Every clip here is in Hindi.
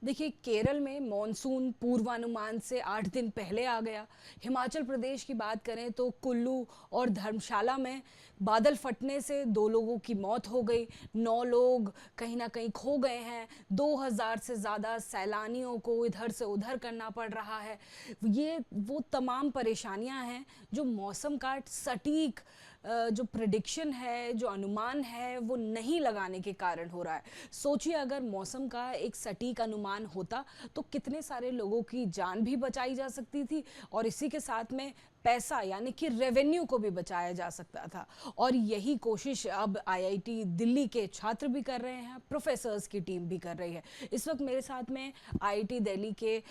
देखिए, केरल में मॉनसून पूर्वानुमान से 8 दिन पहले आ गया। हिमाचल प्रदेश की बात करें तो कुल्लू और धर्मशाला में बादल फटने से 2 लोगों की मौत हो गई, 9 लोग कहीं न कहीं खो गए हैं, 2000 से ज़्यादा सैलानियों को इधर से उधर करना पड़ रहा है। ये वो तमाम परेशानियाँ हैं जो मौसम का सटीक जो प्रेडिक्शन है, जो अनुमान है, वो नहीं लगाने के कारण हो रहा है। सोचिए, अगर मौसम का एक सटीक अनुमान होता तो कितने सारे लोगों की जान भी बचाई जा सकती थी और इसी के साथ में पैसा यानी कि रेवेन्यू को भी बचाया जा सकता था। और यही कोशिश अब आईआईटी दिल्ली के छात्र भी कर रहे हैं, प्रोफेसर्स की टीम भी कर रही है। इस वक्त मेरे साथ में आईआईटी दिल्ली के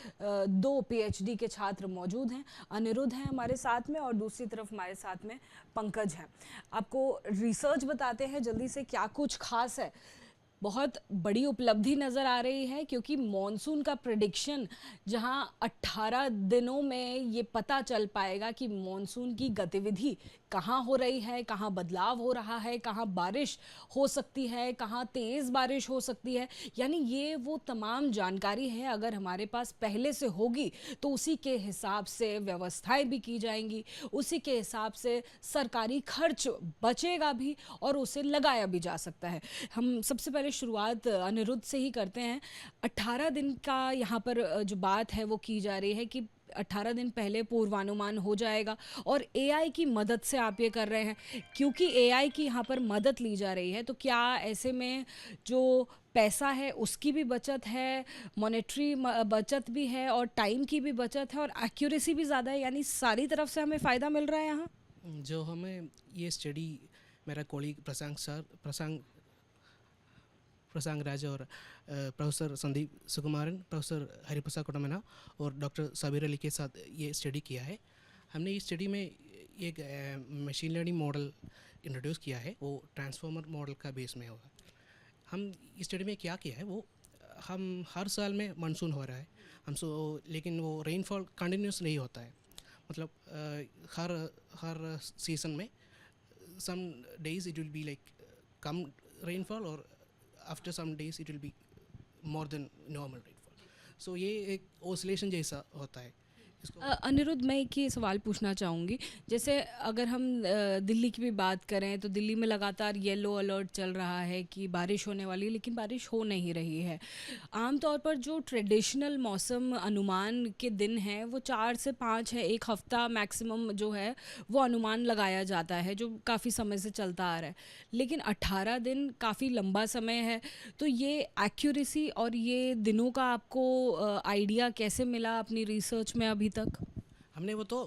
2 पीएचडी के छात्र मौजूद हैं। अनिरुद्ध हैं हमारे साथ में और दूसरी तरफ हमारे साथ में पंकज हैं। आपको रिसर्च बताते हैं जल्दी से क्या कुछ खास है। बहुत बड़ी उपलब्धि नज़र आ रही है क्योंकि मॉनसून का प्रेडिक्शन जहां 18 दिनों में ये पता चल पाएगा कि मॉनसून की गतिविधि कहाँ हो रही है, कहाँ बदलाव हो रहा है, कहाँ बारिश हो सकती है, कहाँ तेज़ बारिश हो सकती है। यानी ये वो तमाम जानकारी है, अगर हमारे पास पहले से होगी तो उसी के हिसाब से व्यवस्थाएं भी की जाएंगी, उसी के हिसाब से सरकारी खर्च बचेगा भी और उसे लगाया भी जा सकता है। हम सबसे पहले शुरुआत अनिरुद्ध से ही करते हैं। 18 दिन का यहाँ पर जो बात है वो की जा रही है कि 18 दिन पहले पूर्वानुमान हो जाएगा और एआई की मदद से आप ये कर रहे हैं। क्योंकि एआई की यहाँ पर मदद ली जा रही है तो क्या ऐसे में जो पैसा है उसकी भी बचत है, मॉनेटरी बचत भी है और टाइम की भी बचत है और एक्यूरेसी भी ज़्यादा है, यानी सारी तरफ से हमें फ़ायदा मिल रहा है यहाँ। जो हमें ये स्टडी मेरा कॉलीग प्रशांत राज और प्रोफेसर संदीप सुकुमारन, प्रोफेसर हरिप्रसाद कोटमना और डॉक्टर सबीर अली के साथ ये स्टडी किया है। हमने इस स्टडी में एक मशीन लर्निंग मॉडल इंट्रोड्यूस किया है, वो ट्रांसफॉर्मर मॉडल का बेस में होगा। हम इस स्टडी में क्या किया है, वो हम हर साल में मानसून हो रहा है लेकिन वो रेनफॉल कंटिन्यूस नहीं होता है। मतलब हर हर सीज़न में some days it will be like come rainfall or after some days it will be more than normal rainfall. So ये एक oscillation जैसा होता है इसको। अनिरुद्ध, मैं एक ही सवाल पूछना चाहूँगी। जैसे अगर हम दिल्ली की भी बात करें तो दिल्ली में लगातार येलो अलर्ट चल रहा है कि बारिश होने वाली है, लेकिन बारिश हो नहीं रही है। आमतौर पर जो ट्रेडिशनल मौसम अनुमान के दिन हैं वो 4 से 5 है, 1 हफ़्ता मैक्सिमम जो है वो अनुमान लगाया जाता है, जो काफ़ी समय से चलता आ रहा है। लेकिन 18 दिन काफ़ी लंबा समय है, तो ये एक्यूरेसी और ये दिनों का आपको आइडिया कैसे मिला अपनी रिसर्च में अभी तक? हमने वो तो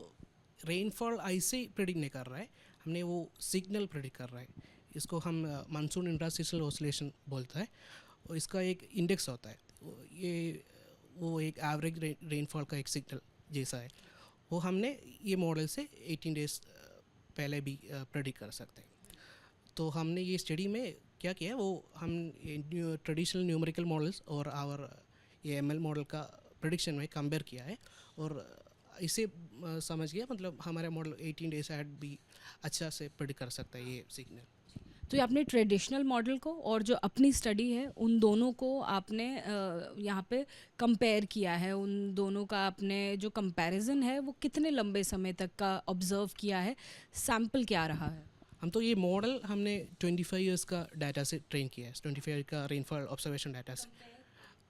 रेनफॉल ऐसे प्रेडिक्ट नहीं कर रहा है, हमने वो सिग्नल प्रेडिक्ट कर रहा है। इसको हम मानसून इंटरस्टेशनल ऑसिलेशन बोलता है और इसका एक इंडेक्स होता है। वो एक एवरेज रेनफॉल का एक सिग्नल जैसा है। वो हमने ये मॉडल से 18 डेज पहले भी प्रेडिक्ट कर सकते हैं। तो हमने ये स्टडी में क्या किया, वो हम ट्रेडिशनल न्यूमेरिकल मॉडल्स और आवर ये एमएल मॉडल का प्रेडिक्शन में कंपेयर किया है और इसे समझ गया, मतलब हमारा मॉडल 18 डेज ऐड भी अच्छा से प्रेडिक्ट कर सकता है ये सिग्नल। तो ये आपने ट्रेडिशनल मॉडल को और जो अपनी स्टडी है उन दोनों को आपने यहाँ पे कंपेयर किया है। उन दोनों का आपने जो कंपैरिजन है वो कितने लंबे समय तक का ऑब्जर्व किया है, सैम्पल क्या रहा है? हम तो ये मॉडल हमने 25 ईयर्स का डाटा से ट्रेन किया है, 25 का रेनफॉल ऑब्जर्वेशन डाटा से।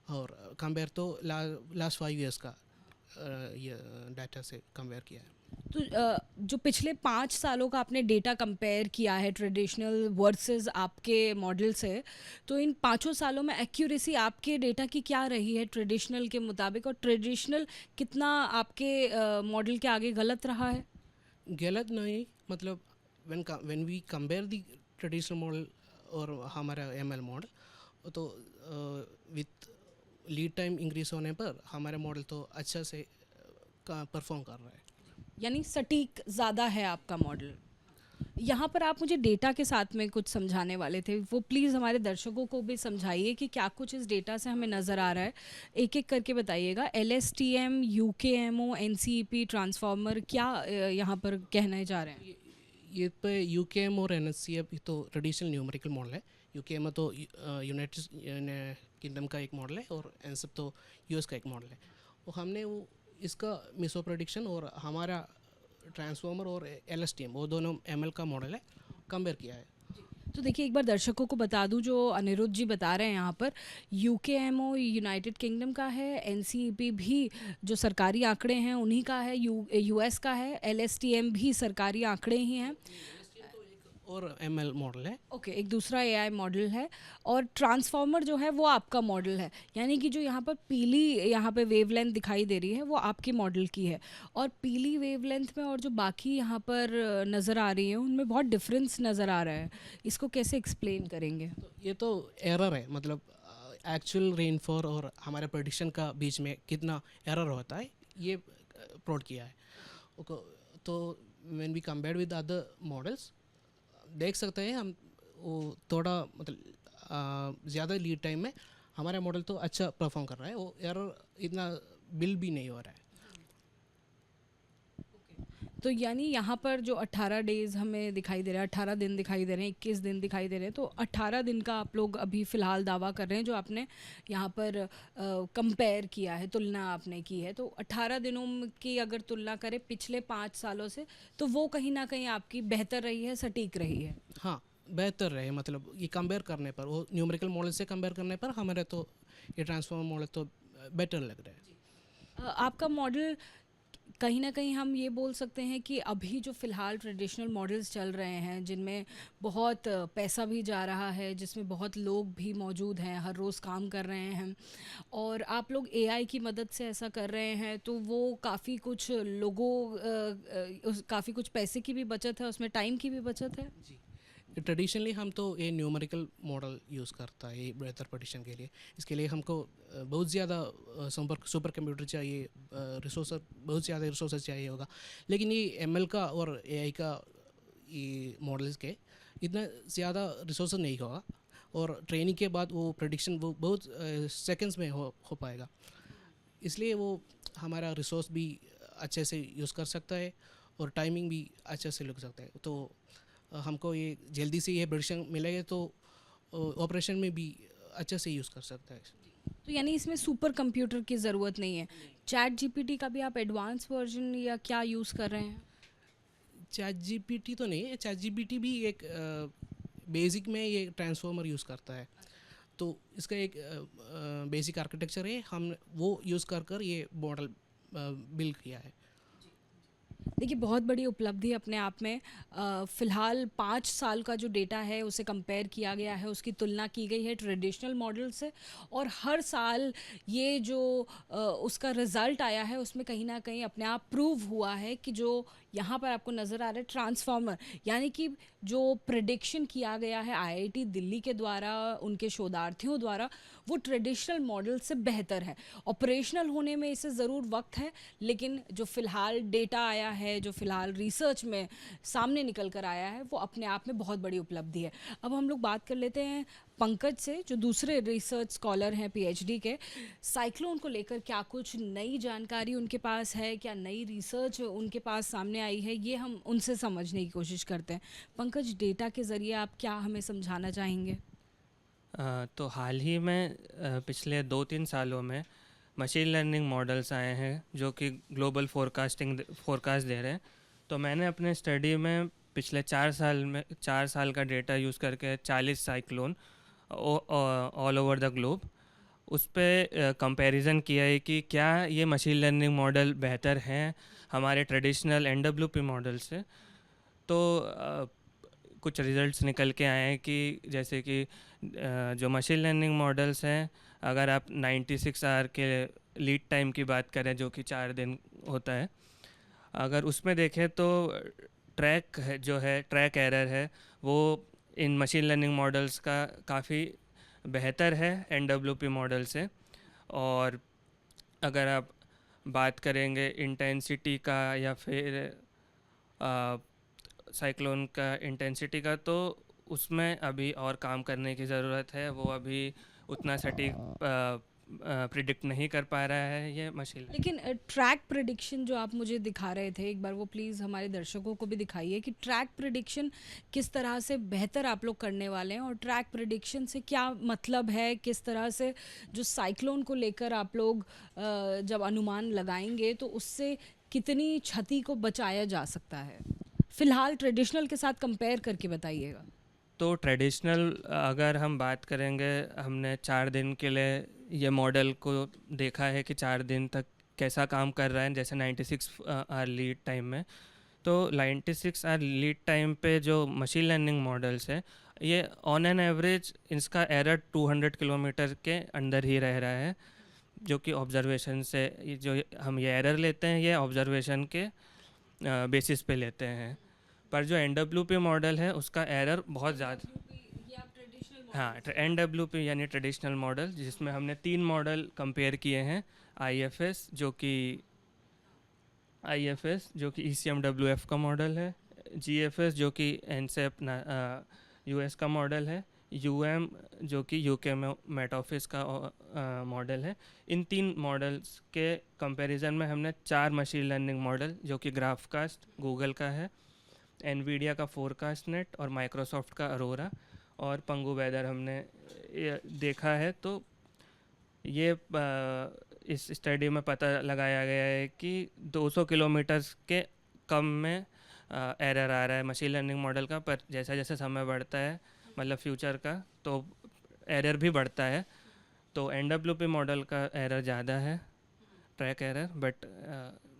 और कंपेयर तो लास्ट 5 ईयर्स का ये डाटा से कंपेयर किया है। तो जो पिछले 5 सालों का आपने डेटा कंपेयर किया है ट्रेडिशनल वर्सेस आपके मॉडल से, तो इन 5 सालों में एक्यूरेसी आपके डेटा की क्या रही है ट्रेडिशनल के मुताबिक, और ट्रेडिशनल कितना आपके मॉडल के आगे गलत रहा है? गलत नहीं, मतलब when we compare the traditional model और हमारा एमएल मॉडल, तो विथ लीड टाइम इंक्रीज होने पर हमारा मॉडल तो अच्छा से परफॉर्म कर रहा है। यानी सटीक ज़्यादा है आपका मॉडल। यहाँ पर आप मुझे डेटा के साथ में कुछ समझाने वाले थे, वो प्लीज़ हमारे दर्शकों को भी समझाइए कि क्या कुछ इस डेटा से हमें नज़र आ रहा है। एक एक करके बताइएगा। LSTM, UKMO, NCEP, ट्रांसफॉर्मर, क्या यहाँ पर कहने जा रहे हैं? ये पे यूकेएम और एनएससीएफ तो ट्रेडिशनल न्यूमेरिकल मॉडल है। यूके में तो यूनाइटेड किंगडम का एक मॉडल है और एनसेप तो यूएस का एक मॉडल है। और हमने वो इसका मिसो प्रेडिक्शन और हमारा ट्रांसफॉर्मर और एलएसटीएम वो दोनों एमएल का मॉडल है कंपेयर किया है। तो देखिए, एक बार दर्शकों को बता दूं, जो अनिरुद्ध जी बता रहे हैं यहाँ पर, यूकेएमओ यूनाइटेड किंगडम का है, एनसीईपी भी जो सरकारी आंकड़े हैं उन्हीं का है, यूएस का है, एलएसटीएम भी सरकारी आंकड़े ही हैं। और एमएल मॉडल है। ओके, एक दूसरा एआई मॉडल है, और ट्रांसफॉर्मर जो है वो आपका मॉडल है। यानी कि जो यहाँ पर पीली यहाँ पे वेवलेंथ दिखाई दे रही है वो आपके मॉडल की है, और पीली वेवलेंथ में और जो बाकी यहाँ पर नज़र आ रही है उनमें बहुत डिफरेंस नज़र आ रहा है। इसको कैसे एक्सप्लेन करेंगे? तो ये तो एरर है, मतलब एक्चुअल रेनफॉल और हमारे प्रेडिक्शन का बीच में कितना एरर होता है ये प्लॉट किया है। तो when we compare with other models देख सकते हैं हम वो थोड़ा मतलब ज़्यादा लीड टाइम में हमारा मॉडल तो अच्छा परफॉर्म कर रहा है, वो एरर इतना बिल भी नहीं हो रहा है। तो यानी यहाँ पर जो 18 डेज़ हमें दिखाई दे रहा है, 18 दिन दिखाई दे रहे हैं, 21 दिन दिखाई दे रहे हैं, तो 18 दिन का आप लोग अभी फ़िलहाल दावा कर रहे हैं जो आपने यहाँ पर कंपेयर किया है, तुलना आपने की है। तो 18 दिनों की अगर तुलना करें पिछले 5 सालों से, तो वो कहीं ना कहीं आपकी बेहतर रही है, सटीक रही है। हाँ, बेहतर रहे, मतलब ये कंपेयर करने पर, वो न्यूमेरिकल मॉडल से कंपेयर करने पर हमारे तो ये ट्रांसफॉर्मर मॉडल तो बेटर लग रहा है। आपका मॉडल कहीं ना कहीं हम ये बोल सकते हैं कि अभी जो फ़िलहाल ट्रेडिशनल मॉडल्स चल रहे हैं जिनमें बहुत पैसा भी जा रहा है, जिसमें बहुत लोग भी मौजूद हैं, हर रोज़ काम कर रहे हैं, और आप लोग एआई की मदद से ऐसा कर रहे हैं, तो वो काफ़ी कुछ काफ़ी कुछ पैसे की भी बचत है, उसमें टाइम की भी बचत है। जी, ट्रेडिशनली हम तो ये न्यूमेरिकल मॉडल यूज़ करता है ये बेहतर प्रेडिक्शन के लिए। इसके लिए हमको बहुत ज़्यादा सुपर कंप्यूटर चाहिए, रिसोर्स बहुत ज़्यादा रिसोर्सेज चाहिए होगा। लेकिन ये एमएल का और एआई का ये मॉडल्स के इतना ज़्यादा रिसोर्स नहीं होगा, और ट्रेनिंग के बाद वो प्रेडिक्शन वो बहुत सेकंड्स में हो पाएगा। इसलिए वो हमारा रिसोर्स भी अच्छे से यूज़ कर सकता है और टाइमिंग भी अच्छे से लग सकता है। तो हमको ये जल्दी से ये प्रेडिक्शन मिलेगा तो ऑपरेशन में भी अच्छे से यूज़ कर सकता है। तो यानी इसमें सुपर कंप्यूटर की ज़रूरत नहीं है। चैट जीपीटी का भी आप एडवांस वर्जन या क्या यूज़ कर रहे हैं? चैट जीपीटी तो नहीं है, चैट जीपीटी भी एक बेसिक में ये ट्रांसफॉर्मर यूज़ करता है, तो इसका एक बेसिक आर्किटेक्चर है, हम वो यूज़ कर ये मॉडल बिल्ड किया है। देखिए, बहुत बड़ी उपलब्धि अपने आप में। फ़िलहाल 5 साल का जो डेटा है उसे कंपेयर किया गया है, उसकी तुलना की गई है ट्रेडिशनल मॉडल से, और हर साल ये जो उसका रिज़ल्ट आया है उसमें कहीं ना कहीं अपने आप प्रूव हुआ है कि जो यहाँ पर आपको नज़र आ रहा है ट्रांसफॉर्मर, यानी कि जो प्रिडिक्शन किया गया है आईआईटी दिल्ली के द्वारा, उनके शोधार्थियों द्वारा, वो ट्रेडिशनल मॉडल से बेहतर है। ऑपरेशनल होने में इसे ज़रूर वक्त है, लेकिन जो फ़िलहाल डेटा आया है, जो फ़िलहाल रिसर्च में सामने निकल कर आया है, वो अपने आप में बहुत बड़ी उपलब्धि है। अब हम लोग बात कर लेते हैं पंकज से, जो दूसरे रिसर्च स्कॉलर हैं पीएचडी के। साइक्लोन को लेकर क्या कुछ नई जानकारी उनके पास है, क्या नई रिसर्च उनके पास सामने आई है, ये हम उनसे समझने की कोशिश करते हैं। पंकज, डेटा के ज़रिए आप क्या हमें समझाना चाहेंगे? तो हाल ही में पिछले 2-3 सालों में मशीन लर्निंग मॉडल्स आए हैं जो कि ग्लोबल फोरकास्ट दे रहे हैं। तो मैंने अपने स्टडी में पिछले 4 साल का डेटा यूज़ करके 40 cyclone all over the globe उस पर कंपैरिजन किया है कि क्या ये मशीन लर्निंग मॉडल बेहतर हैं हमारे ट्रेडिशनल एनडब्ल्यूपी मॉडल से। तो कुछ रिजल्ट्स निकल के आए हैं कि जैसे कि जो मशीन लर्निंग मॉडल्स हैं, अगर आप 96 आवर के लीड टाइम की बात करें जो कि 4 दिन होता है, अगर उसमें देखें तो ट्रैक एरर है वो इन मशीन लर्निंग मॉडल्स का काफ़ी बेहतर है एनडब्ल्यूपी मॉडल से। और अगर आप बात करेंगे इंटेंसिटी का या फिर साइक्लोन का इंटेंसिटी का, तो उसमें अभी और काम करने की ज़रूरत है, वो अभी उतना सटीक प्रिडिक्ट नहीं कर पा रहा है ये मशीन लर्निंग। लेकिन ट्रैक प्रिडिक्शन जो आप मुझे दिखा रहे थे, एक बार वो प्लीज़ हमारे दर्शकों को भी दिखाइए कि ट्रैक प्रिडिक्शन किस तरह से बेहतर आप लोग करने वाले हैं, और ट्रैक प्रिडिक्शन से क्या मतलब है, किस तरह से जो साइक्लोन को लेकर आप लोग जब अनुमान लगाएंगे तो उससे कितनी क्षति को बचाया जा सकता है, फिलहाल ट्रेडिशनल के साथ कंपेयर करके बताइएगा। तो ट्रेडिशनल अगर हम बात करेंगे, हमने 4 दिन के लिए ये मॉडल को देखा है कि 4 दिन तक कैसा काम कर रहा है, जैसे 96 आवर लीड टाइम में। तो 96 आवर लीड टाइम पे जो मशीन लर्निंग मॉडल्स है, ये ऑन एन एवरेज इसका एरर 200 किलोमीटर के अंदर ही रह रहा है, जो कि ऑब्जर्वेशन से जो हम ये एरर लेते हैं ये ऑब्जर्वेशन के बेसिस पे लेते हैं। पर जो NWP मॉडल है उसका एरर बहुत ज़्यादा, हाँ NWP यानी ट्रेडिशनल मॉडल, जिसमें हमने 3 मॉडल कंपेयर किए हैं। IFS जो कि ECMWF का मॉडल है, GFS जो कि NCEP US का मॉडल है, UM जो कि UK में मेट ऑफिस का मॉडल है। इन 3 मॉडल्स के कंपैरिजन में हमने 4 मशीन लर्निंग मॉडल जो कि ग्राफकास्ट गूगल का है, NVIDIA का फोरकास्टनेट और माइक्रोसॉफ्ट का अरोरा और पंगु वेदर हमने देखा है। तो ये इस स्टडी में पता लगाया गया है कि 200 किलोमीटर के कम में एरर आ रहा है मशीन लर्निंग मॉडल का। पर जैसा जैसे समय बढ़ता है, मतलब फ्यूचर का, तो एरर भी बढ़ता है। तो NWP मॉडल का एरर ज़्यादा है, track error, but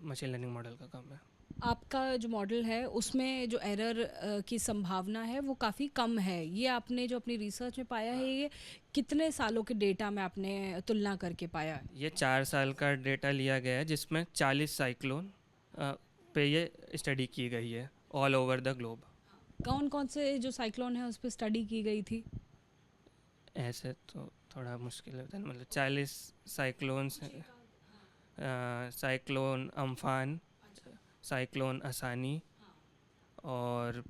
machine learning model का कम है। आपका जो मॉडल है उसमें जो एरर की संभावना है वो काफ़ी कम है, ये आपने जो अपनी रिसर्च में पाया है, ये कितने सालों के डेटा में आपने तुलना करके पाया है? ये 4 साल का डेटा लिया गया है, जिसमें 40 साइक्लोन पे ये स्टडी की गई है ऑल ओवर द ग्लोब। कौन कौन से जो साइक्लोन है उस पर स्टडी की गई थी? ऐसे तो थोड़ा मुश्किल होता है, मतलब 40 साइक्लोन्स, साइक्लोन अम्फान, साइक्लोन आसानी और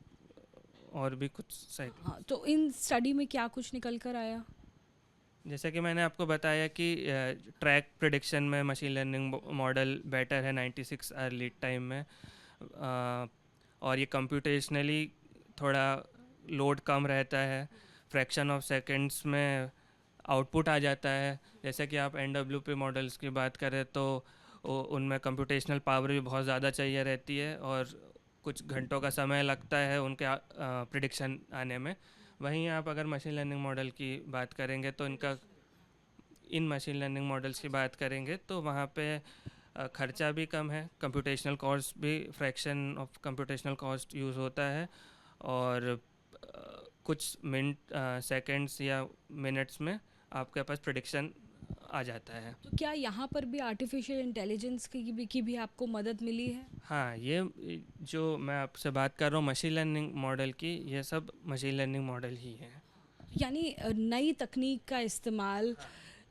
भी कुछ साइक्लोन। हाँ, तो इन स्टडी में क्या कुछ निकल कर आया? जैसे कि मैंने आपको बताया कि ट्रैक प्रिडिक्शन में मशीन लर्निंग मॉडल बेटर है 96 आवर लीड टाइम में, और ये कंप्यूटेशनली थोड़ा लोड कम रहता है, फ्रैक्शन ऑफ सेकंड्स में आउटपुट आ जाता है। जैसे कि आप NWP मॉडल्स की बात करें तो उनमें कंप्यूटेशनल पावर भी बहुत ज़्यादा चाहिए रहती है और कुछ घंटों का समय लगता है उनके प्रिडिक्शन आने में। वहीं आप अगर मशीन लर्निंग मॉडल की बात करेंगे तो इन मशीन लर्निंग मॉडल्स की बात करेंगे तो वहाँ पे खर्चा भी कम है, कंप्यूटेशनल कॉस्ट भी, fraction of computational cost use होता है, और कुछ सेकंड्स या मिनट्स में आपके पास प्रिडिक्शन आ जाता है। तो क्या यहाँ पर भी आर्टिफिशियल इंटेलिजेंस की भी आपको मदद मिली है? हाँ, ये जो मैं आपसे बात कर रहा हूँ मशीन लर्निंग मॉडल की, ये सब मशीन लर्निंग मॉडल ही है। यानी नई तकनीक का इस्तेमाल,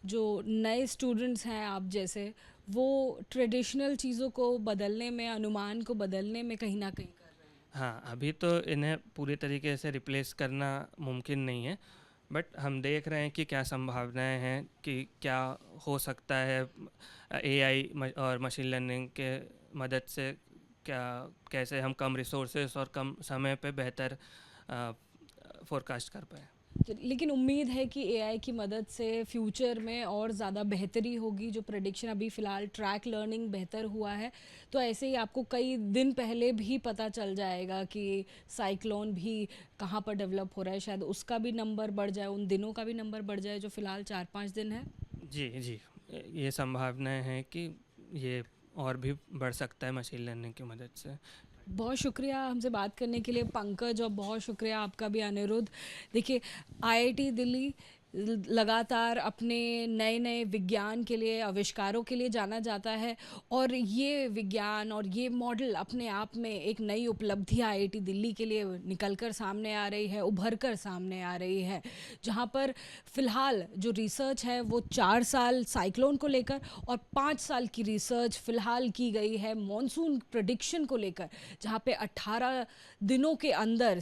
जो नए स्टूडेंट्स हैं आप जैसे, वो ट्रेडिशनल चीज़ों को बदलने में, अनुमान को बदलने में कहीं ना कहीं कर रहे हैं। हाँ, अभी तो इन्हें पूरी तरीके से रिप्लेस करना मुमकिन नहीं है, बट हम देख रहे हैं कि क्या संभावनाएं हैं, कि क्या हो सकता है AI और मशीन लर्निंग के मदद से, कैसे हम कम रिसोर्सेस और कम समय पे बेहतर फोरकास्ट कर पाए। लेकिन उम्मीद है कि AI की मदद से फ्यूचर में और ज़्यादा बेहतरी होगी। जो प्रेडिक्शन अभी फ़िलहाल ट्रैक लर्निंग बेहतर हुआ है, तो ऐसे ही आपको कई दिन पहले भी पता चल जाएगा कि साइक्लोन भी कहाँ पर डेवलप हो रहा है, शायद उसका भी नंबर बढ़ जाए, उन दिनों का भी नंबर बढ़ जाए जो फ़िलहाल 4-5 दिन है। जी, ये संभावनाएं हैं कि ये और भी बढ़ सकता है मशीन लर्निंग की मदद से। बहुत शुक्रिया हमसे बात करने के लिए पंकज, और बहुत शुक्रिया आपका भी अनिरुद्ध। देखिए, IIT दिल्ली लगातार अपने नए नए विज्ञान के लिए, आविष्कारों के लिए जाना जाता है, और ये विज्ञान और ये मॉडल अपने आप में एक नई उपलब्धि IIT दिल्ली के लिए निकलकर सामने आ रही है, उभर कर सामने आ रही है, जहाँ पर फ़िलहाल जो रिसर्च है वो 4 साल साइक्लोन को लेकर और 5 साल की रिसर्च फ़िलहाल की गई है मॉनसून प्रेडिक्शन को लेकर, जहाँ पे 18 दिनों के अंदर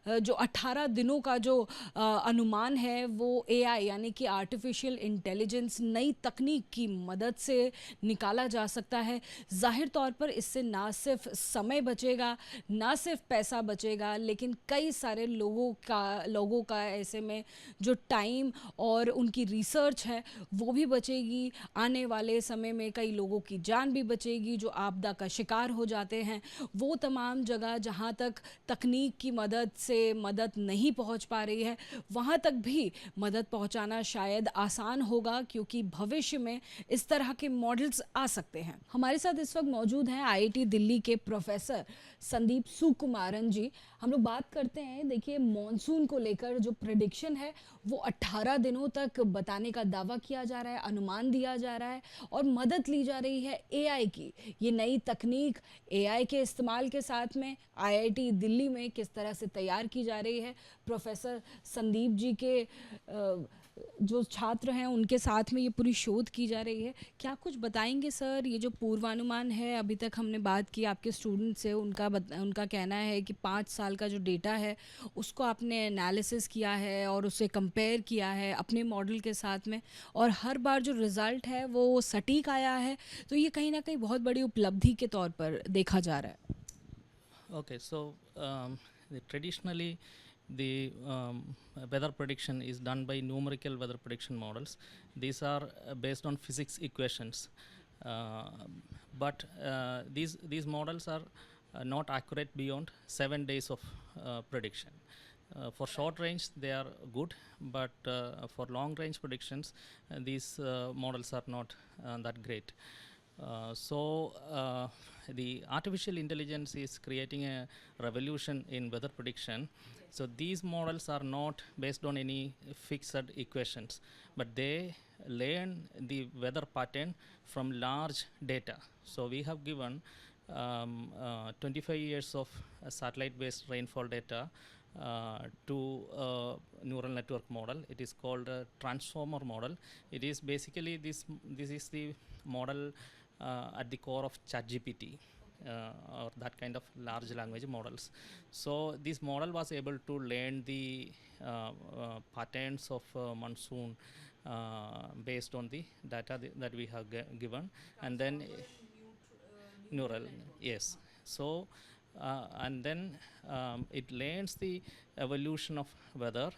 जो 18 दिनों का जो अनुमान है वो एआई यानी कि आर्टिफिशियल इंटेलिजेंस नई तकनीक की मदद से निकाला जा सकता है। ज़ाहिर तौर पर इससे ना सिर्फ समय बचेगा, ना सिर्फ पैसा बचेगा, लेकिन कई सारे लोगों का ऐसे में जो टाइम और उनकी रिसर्च है वो भी बचेगी। आने वाले समय में कई लोगों की जान भी बचेगी जो आपदा का शिकार हो जाते हैं। वो तमाम जगह जहाँ तक तकनीक की मदद से मदद नहीं पहुँच पा रही है, वहाँ तक भी मदद पहुँचाना शायद आसान होगा, क्योंकि भविष्य में इस तरह के मॉडल्स आ सकते हैं। हमारे साथ इस वक्त मौजूद हैं आईआईटी दिल्ली के प्रोफेसर संदीप सुकुमारन जी। हम लोग बात करते हैं, देखिए मॉनसून को लेकर जो प्रिडिक्शन है वो 18 दिनों तक बताने का दावा किया जा रहा है, अनुमान दिया जा रहा है और मदद ली जा रही है एआई की। ये नई तकनीक एआई के इस्तेमाल के साथ में आईआईटी दिल्ली में किस तरह से तैयार की जा रही है, प्रोफेसर संदीप जी के जो छात्र हैं उनके साथ में ये पूरी शोध की जा रही है। क्या कुछ बताएंगे सर? ये जो पूर्वानुमान है, अभी तक हमने बात की आपके स्टूडेंट से, उनका कहना है कि 5 साल का जो डेटा है उसको आपने एनालिसिस किया है और उसे कंपेयर किया है अपने मॉडल के साथ में, और हर बार जो रिज़ल्ट है वो सटीक आया है। तो ये कहीं ना कहीं बहुत बड़ी उपलब्धि के तौर पर देखा जा रहा है। Okay, so traditionally the weather prediction is done by numerical weather prediction models. These are based on physics equations, but these models are not accurate beyond 7 days of prediction. For short range, they are good, but for long range predictions, these models are not that great. So the artificial intelligence is creating a revolution in weather prediction. So these models are not based on any fixed equations, but they learn the weather pattern from large data. So we have given 25 years of satellite-based rainfall data to a neural network model. It is called a transformer model. It is basically this is the model at the core of ChatGPT, or that kind of large language models. So this model was able to learn the patterns of monsoon based on the data that we have given, and then neural, yes. So and then it learns the evolution of weather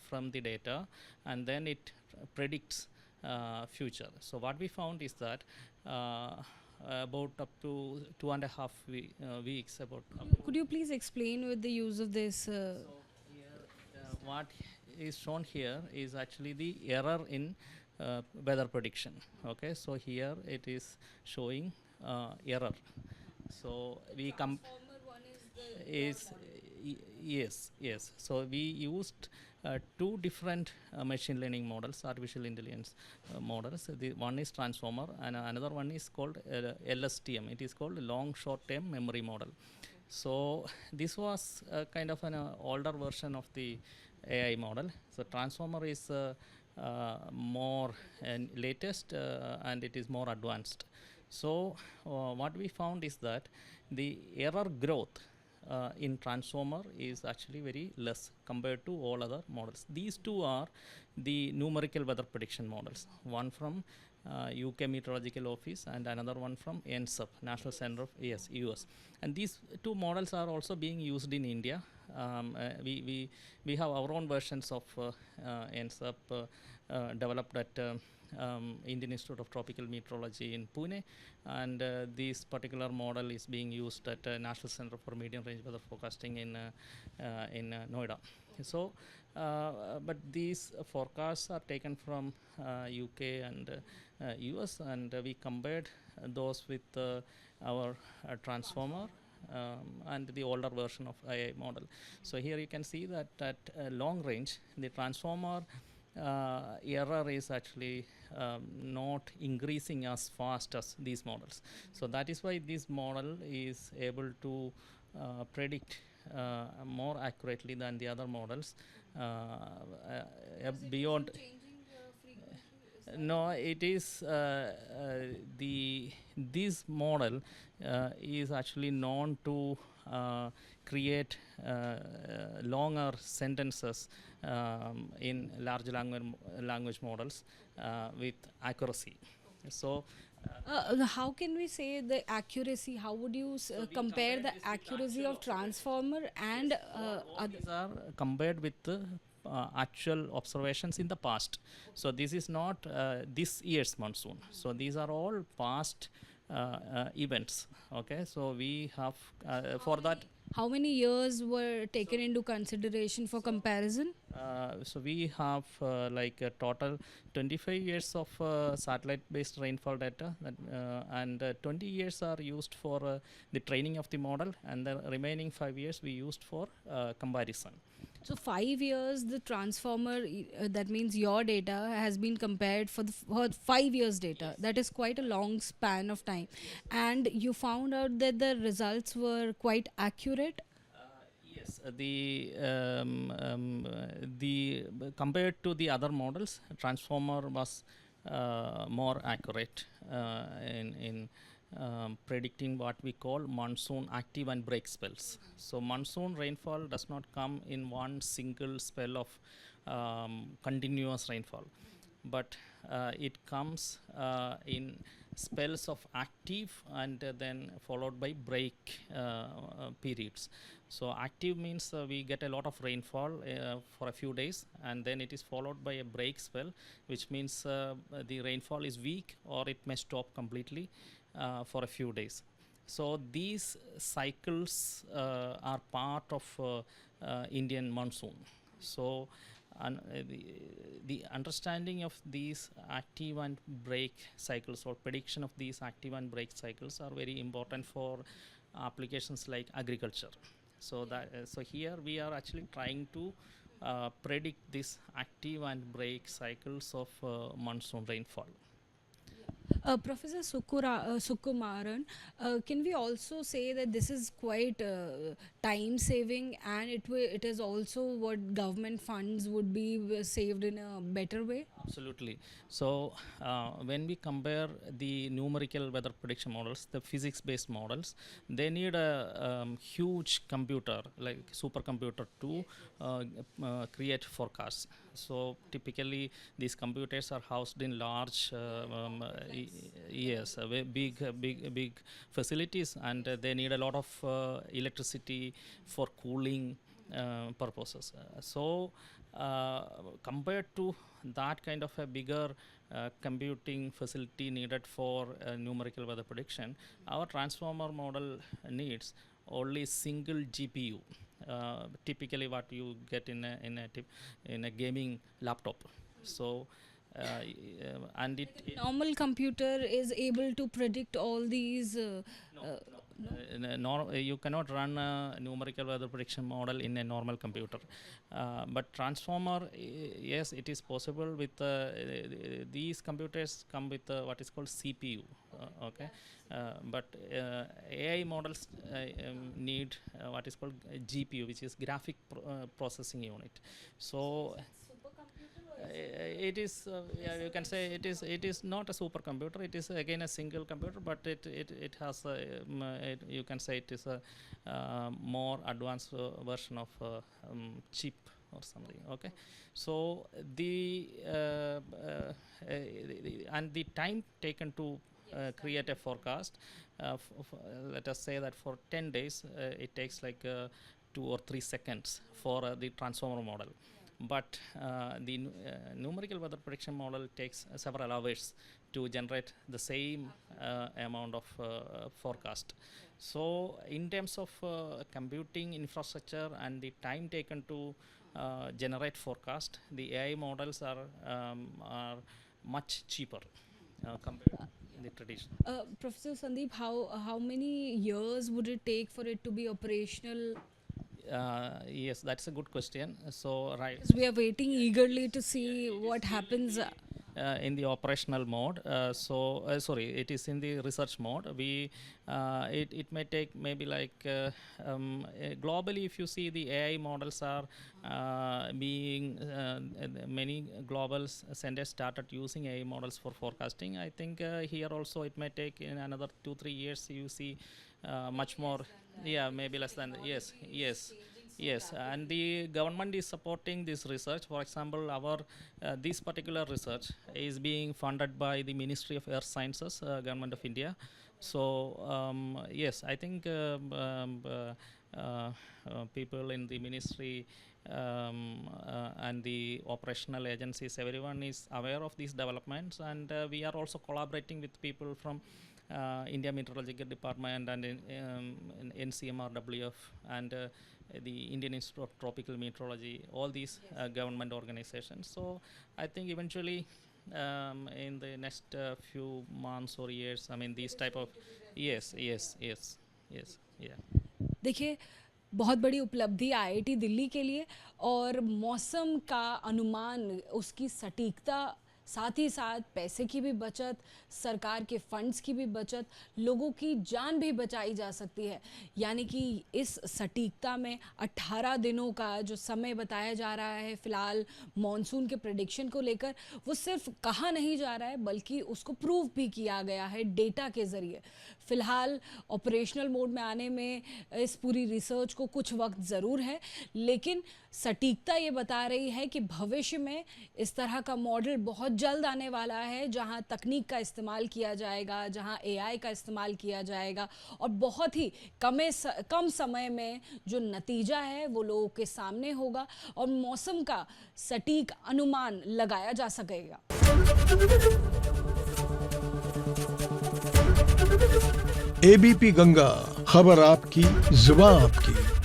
from the data, and then it predicts future. So what we found is that about up to 2.5 weeks, Could you please explain with the use of this? What is shown here is actually the error in weather prediction. Okay, so here it is showing error. So we yes. So we used two different machine learning models, artificial intelligence models. The one is transformer, and another one is called LSTM. It is called long short term memory model. So this was kind of an older version of the AI model. So transformer is more latest, and it is more advanced. So what we found is that the error growth in transformer is actually very less compared to all other models. These two are the numerical weather prediction models, one from UK Meteorological Office and another one from NSEP, National Center of US. And these two models are also being used in India. We have our own versions of NSEP developed at Indian Institute of Tropical Meteorology in Pune, and this particular model is being used at National Center for Medium Range Weather Forecasting in Noida. So, but these forecasts are taken from UK and US, and we compared those with our transformer and the older version of AI model. So here you can see that at long range, the transformer error is actually not increasing as fast as these models. So that is why this model is able to predict more accurately than the other models beyond. No, it is this model is actually known to create longer sentences in large language models with accuracy. So how can we say the accuracy? How would you compare the accuracy of transformer and other? these are compared with the actual observations in the past. So this is not this year's monsoon. So these are all past events. Okay, so we have for that. How many years were taken into consideration for comparison? So we have like a total 25 years of satellite-based rainfall data, that, and 20 years are used for the training of the model, and the remaining 5 years we used for comparison. So 5 years, the transformer, that means your data has been compared for for 5 years data. That is quite a long span of time. And you found out that the results were quite accurate. Yes, the compared to the other models, transformer was more accurate in predicting what we call monsoon active and break spells. So monsoon rainfall does not come in one single spell of continuous rainfall, but it comes in spells of active and then followed by break periods. So active means we get a lot of rainfall for a few days, and then it is followed by a break spell, which means the rainfall is weak or it may stop completely for a few days. So these cycles are part of Indian monsoon. So the understanding of these active and break cycles, or prediction of these active and break cycles, are very important for applications like agriculture. So that so here we are actually trying to predict this active and break cycles of monsoon rainfall. Professor Sukumaran, can we also say that this is quite time saving, and it is also what government funds would be saved in a better way? Absolutely. So when we compare the numerical weather prediction models, the physics-based models, they need a huge computer, like supercomputer, to create forecasts. So typically these computers are housed in large big facilities, and they need a lot of electricity for cooling purposes. Compared to that kind of a bigger computing facility needed for numerical weather prediction, our transformer model needs only single GPU. Typically, what you get in a gaming laptop. So, and Normal computer is able to predict all these. You cannot run a numerical weather prediction model in a normal computer, but transformer, yes, it is possible with these computers come with what is called CPU. Okay, but AI models need what is called GPU, which is graphic processing unit. So it is you can say it is not a supercomputer. It is again a single computer, but it has you can say it is a more advanced version of chip or something. Okay, so and the time taken to create a forecast, let us say that for 10 days it takes like 2 or 3 seconds for the transformer model. But the numerical weather prediction model takes several hours to generate the same amount of forecast. So in terms of computing infrastructure and the time taken to generate forecast, the AI models are much cheaper compared to the traditional. Professor Sandeep, how many years would it take for it to be operational? Yes, that's a good question. So right, Because we are waiting eagerly to see what happens. in the operational mode. Sorry, it is in the research mode. It may take maybe like globally, if you see the AI models are being many global centers started using AI models for forecasting. I think here also it may take in another 2-3 years you see much more. Yeah, maybe less than. Yes, and the government is supporting this research. For example, our this particular research is being funded by the Ministry of Earth Sciences, Government of India. So yes, I think people in the ministry and the operational agencies, everyone is aware of these developments, and we are also collaborating with people from India Meteorological Department and in NCMRWF and the Indian Institute of Tropical Meteorology, all these government organizations. So I think eventually in the next few months or years, I mean these type of yes, yeah. देखिए, बहुत बड़ी उपलब्धि आईआईटी दिल्ली के लिए, और मौसम का अनुमान, उसकी सटीकता, साथ ही साथ पैसे की भी बचत, सरकार के फंड्स की भी बचत, लोगों की जान भी बचाई जा सकती है। यानी कि इस सटीकता में 18 दिनों का जो समय बताया जा रहा है फ़िलहाल मॉनसून के प्रेडिक्शन को लेकर, वो सिर्फ कहा नहीं जा रहा है बल्कि उसको प्रूव भी किया गया है डेटा के ज़रिए। फ़िलहाल ऑपरेशनल मोड में आने में इस पूरी रिसर्च को कुछ वक्त ज़रूर है, लेकिन सटीकता ये बता रही है कि भविष्य में इस तरह का मॉडल बहुत जल्द आने वाला है, जहां तकनीक का इस्तेमाल किया जाएगा, जहां एआई का इस्तेमाल किया जाएगा, और बहुत ही कम समय में जो नतीजा है वो लोगों के सामने होगा और मौसम का सटीक अनुमान लगाया जा सकेगा। एबीपी गंगा, खबर आपकी, जुबान आपकी।